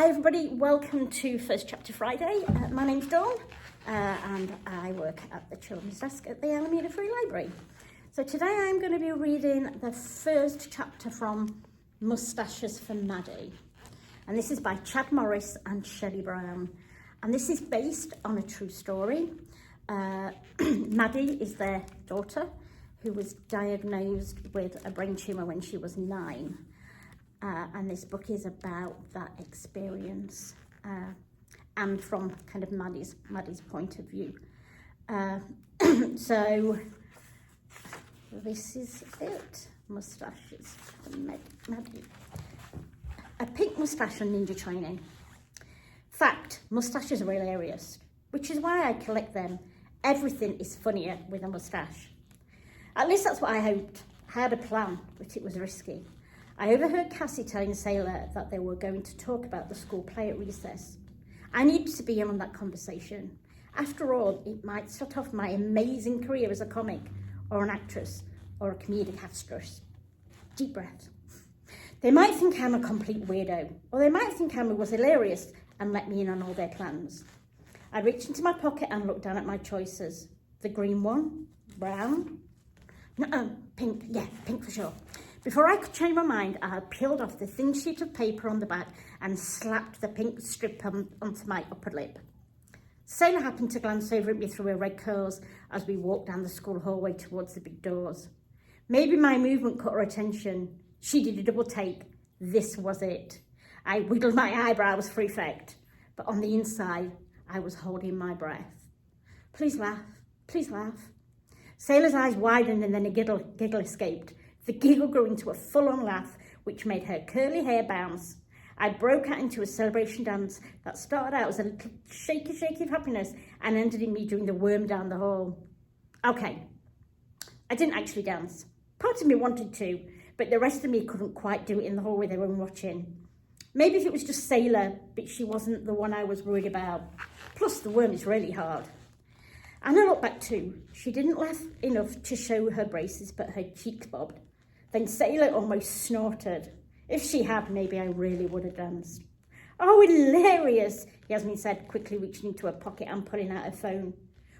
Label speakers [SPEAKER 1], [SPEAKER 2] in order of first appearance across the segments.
[SPEAKER 1] Hi everybody, welcome to First Chapter Friday. My name's Dawn and I work at the children's desk at the Alameda Free Library. So today I'm going to be reading the first chapter from Mustaches for Maddie. And this is by Chad Morris and Shelly Brown. And this is based on a true story. Maddie is their daughter who was diagnosed with a brain tumour when she was 9. And this book is about that experience and from kind of Maddie's point of view. So this is it. Mustaches for Maddie. A pink moustache on ninja training. Fact, moustaches are hilarious, which is why I collect them. Everything is funnier with a moustache. At least that's what I hoped. I had a plan, but it was risky. I overheard Cassie telling Sailor that they were going to talk about the school play at recess. I needed to be in on that conversation. After all, it might start off my amazing career as a comic, or an actress, or a comedic actress. Deep breath. They might think I'm a complete weirdo, or they might think I was hilarious and let me in on all their plans. I reached into my pocket and looked down at my choices. The green one, brown, no, pink, yeah, pink for sure. Before I could change my mind, I had peeled off the thin sheet of paper on the back and slapped the pink strip onto my upper lip. Sailor happened to glance over at me through her red curls as we walked down the school hallway towards the big doors. Maybe my movement caught her attention. She did a double take. This was it. I wiggled my eyebrows for effect, but on the inside, I was holding my breath. Please laugh, please laugh. Sailor's eyes widened and then a giggle escaped. The giggle grew into a full-on laugh, which made her curly hair bounce. I broke out into a celebration dance that started out as a little shaky of happiness and ended in me doing the worm down the hall. Okay, I didn't actually dance. Part of me wanted to, but the rest of me couldn't quite do it in the hall with everyone watching. Maybe if it was just Sailor, but she wasn't the one I was worried about. Plus, the worm is really hard. And I looked back too. She didn't laugh enough to show her braces, but her cheeks bobbed. Then Sailor almost snorted. If she had, maybe I really would have danced. Oh, hilarious, Yasmin said, quickly reaching into her pocket and pulling out her phone.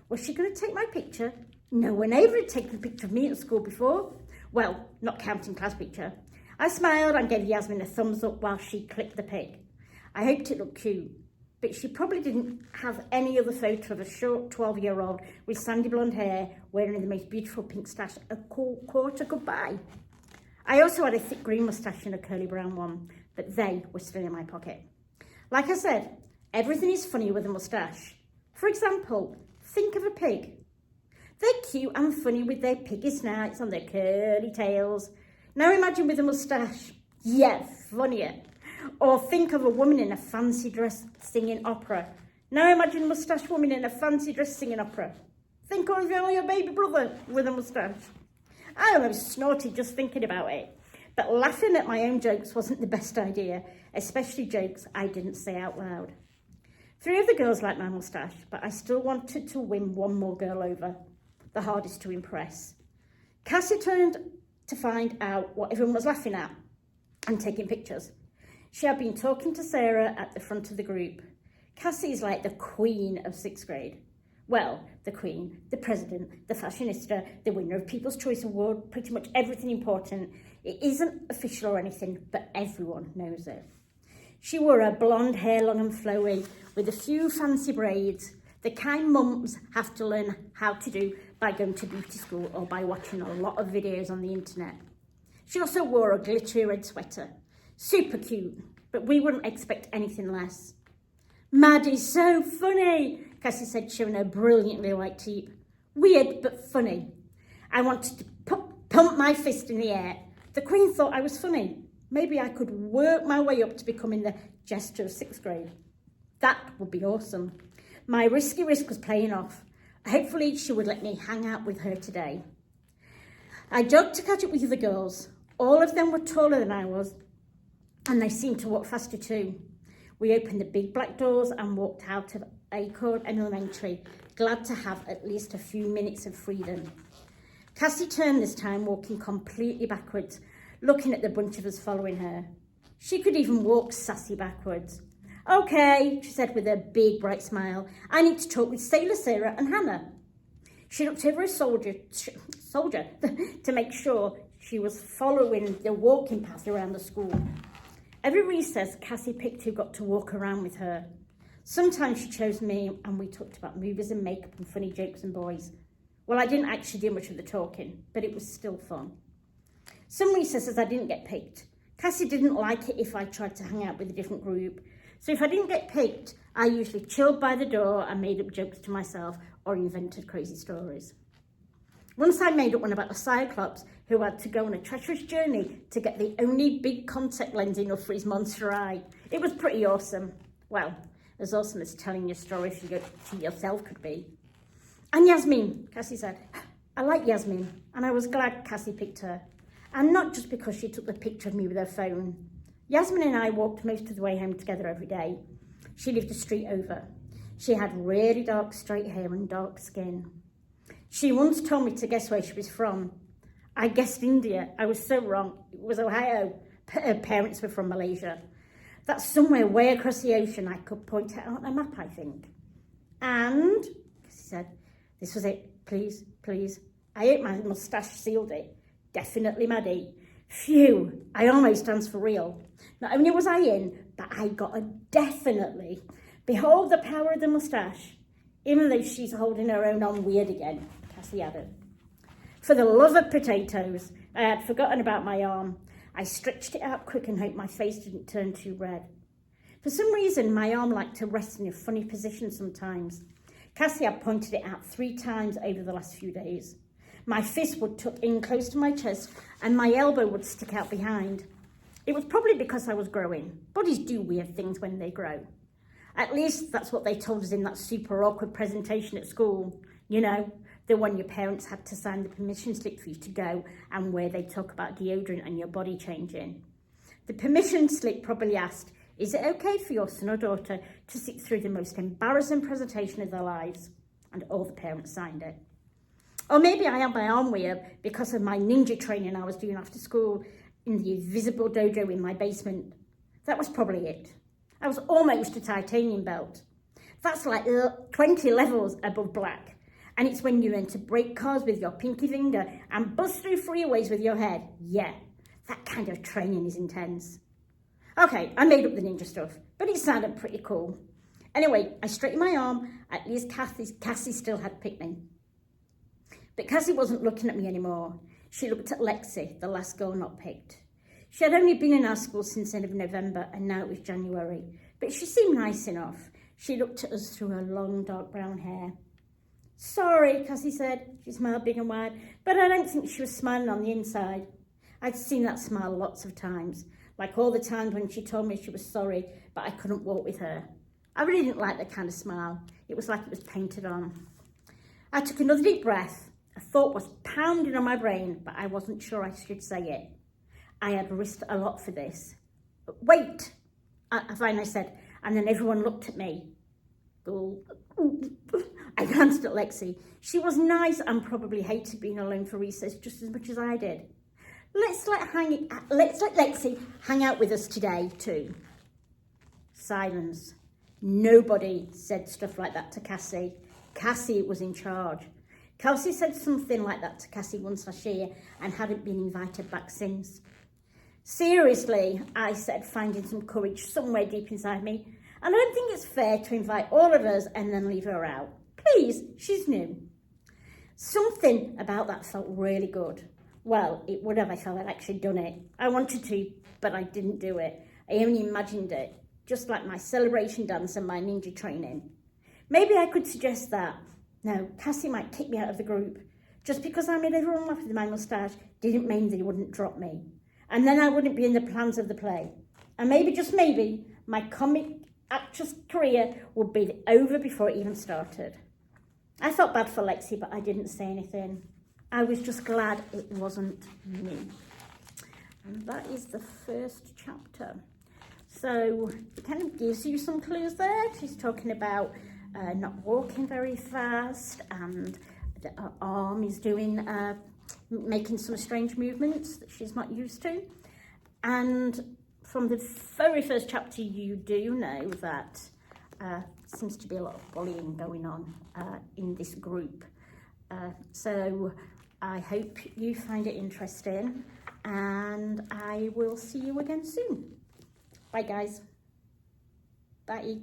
[SPEAKER 1] Was she going to take my picture? No one ever had taken a picture of me at school before. Well, not counting class picture. I smiled and gave Yasmin a thumbs up while she clicked the pic. I hoped it looked cute, but she probably didn't have any other photo of a short 12-year-old with sandy blonde hair wearing the most beautiful pink stash a quarter goodbye. I also had a thick green moustache and a curly brown one, but they were still in my pocket. Like I said, everything is funny with a moustache. For example, think of a pig. They're cute and funny with their piggy snouts and their curly tails. Now imagine with a moustache. Yeah, funnier. Or think of a woman in a fancy dress singing opera. Now imagine a moustache woman in a fancy dress singing opera. Think of your baby brother with a moustache. I almost snorted just thinking about it. But laughing at my own jokes wasn't the best idea, especially jokes I didn't say out loud. 3 of the girls liked my moustache, but I still wanted to win one more girl over, the hardest to impress. Cassie turned to find out what everyone was laughing at and taking pictures. She had been talking to Sarah at the front of the group. Cassie is like the queen of 6th grade. Well, the queen, the president, the fashionista, the winner of People's Choice Award, pretty much everything important. It isn't official or anything, but everyone knows it. She wore her blonde hair long and flowy with a few fancy braids, the kind mums have to learn how to do by going to beauty school or by watching a lot of videos on the internet. She also wore a glittery red sweater. Super cute, but we wouldn't expect anything less. Maddie's so funny, Cassie said, showing her brilliantly white teeth. Weird, but funny. I wanted to pump my fist in the air. The Queen thought I was funny. Maybe I could work my way up to becoming the jester of 6th grade. That would be awesome. My risky risk was paying off. Hopefully she would let me hang out with her today. I jogged to catch up with the other girls. All of them were taller than I was, and they seemed to walk faster too. We opened the big black doors and walked out of Acorn Elementary, glad to have at least a few minutes of freedom. Cassie turned this time, walking completely backwards, looking at the bunch of us following her. She could even walk sassy backwards. Okay, she said with a big bright smile. I need to talk with Sailor Sarah and Hannah. She looked over a soldier to make sure she was following the walking path around the school. Every recess, Cassie picked who got to walk around with her. Sometimes she chose me and we talked about movies and makeup and funny jokes and boys. Well, I didn't actually do much of the talking, but it was still fun. Some recesses I didn't get picked. Cassie didn't like it if I tried to hang out with a different group. So if I didn't get picked, I usually chilled by the door and made up jokes to myself or invented crazy stories. Once I made up one about a Cyclops who had to go on a treacherous journey to get the only big contact lens enough for his monster eye. It was pretty awesome. Well, as awesome as telling your story if you go to yourself could be. And Yasmin, Cassie said. I like Yasmin, and I was glad Cassie picked her. And not just because she took the picture of me with her phone. Yasmin and I walked most of the way home together every day. She lived a street over. She had really dark straight hair and dark skin. She once told me to guess where she was from. I guessed India. I was so wrong. It was Ohio. Her parents were from Malaysia. That's somewhere way across the ocean. I could point it out on a map, I think. And, she said, this was it. Please, please. I hope my moustache sealed it. Definitely Maddie. Phew, I almost danced for real. Not only was I in, but I got a definitely. Behold the power of the moustache. Even though she's holding her own on weird again, Cassie added. For the love of potatoes, I had forgotten about my arm. I stretched it out quick and hoped my face didn't turn too red. For some reason, my arm liked to rest in a funny position sometimes. Cassie had pointed it out 3 times over the last few days. My fist would tuck in close to my chest and my elbow would stick out behind. It was probably because I was growing. Bodies do weird things when they grow. At least that's what they told us in that super awkward presentation at school. You know, the one your parents had to sign the permission slip for you to go and where they talk about deodorant and your body changing. The permission slip probably asked, is it okay for your son or daughter to sit through the most embarrassing presentation of their lives? And all the parents signed it. Or maybe I had my arm weird because of my ninja training I was doing after school in the invisible dojo in my basement. That was probably it. I was almost a titanium belt. That's like 20 levels above black. And it's when you learn to break cars with your pinky finger and bust through freeways with your head. Yeah, that kind of training is intense. Okay, I made up the ninja stuff, but it sounded pretty cool. Anyway, I straightened my arm. At least Cassie still had picked me. But Cassie wasn't looking at me anymore. She looked at Lexi, the last girl not picked. She had only been in our school since the end of November, and now it was January. But she seemed nice enough. She looked at us through her long, dark brown hair. Sorry, Cassie said. She smiled big and wide, but I don't think she was smiling on the inside. I'd seen that smile lots of times, like all the times when she told me she was sorry, but I couldn't walk with her. I really didn't like that kind of smile. It was like it was painted on. I took another deep breath. A thought was pounding on my brain, but I wasn't sure I should say it. I had risked a lot for this. But wait, I finally said, and then everyone looked at me. I glanced at Lexi. She was nice and probably hated being alone for recess just as much as I did. Let's let Lexi hang out with us today too. Silence. Nobody said stuff like that to Cassie. Cassie was in charge. Kelsey said something like that to Cassie once last year and hadn't been invited back since. Seriously, I said, finding some courage somewhere deep inside me. And I don't think it's fair to invite all of us and then leave her out. Please, she's new. Something about that felt really good. Well, it would have if I had actually done it. I wanted to, but I didn't do it. I only imagined it, just like my celebration dance and my ninja training. Maybe I could suggest that. No, Cassie might kick me out of the group. Just because I made everyone laugh with my moustache didn't mean they wouldn't drop me. And then I wouldn't be in the plans of the play. And maybe, just maybe, my comic actress career would be over before it even started. I felt bad for Lexi, but I didn't say anything. I was just glad it wasn't me. And that is the first chapter. So it kind of gives you some clues there. She's talking about not walking very fast, and her arm is doing making some strange movements that she's not used to. And from the very first chapter, you do know that seems to be a lot of bullying going on in this group. So I hope you find it interesting, and I will see you again soon. Bye, guys. Bye.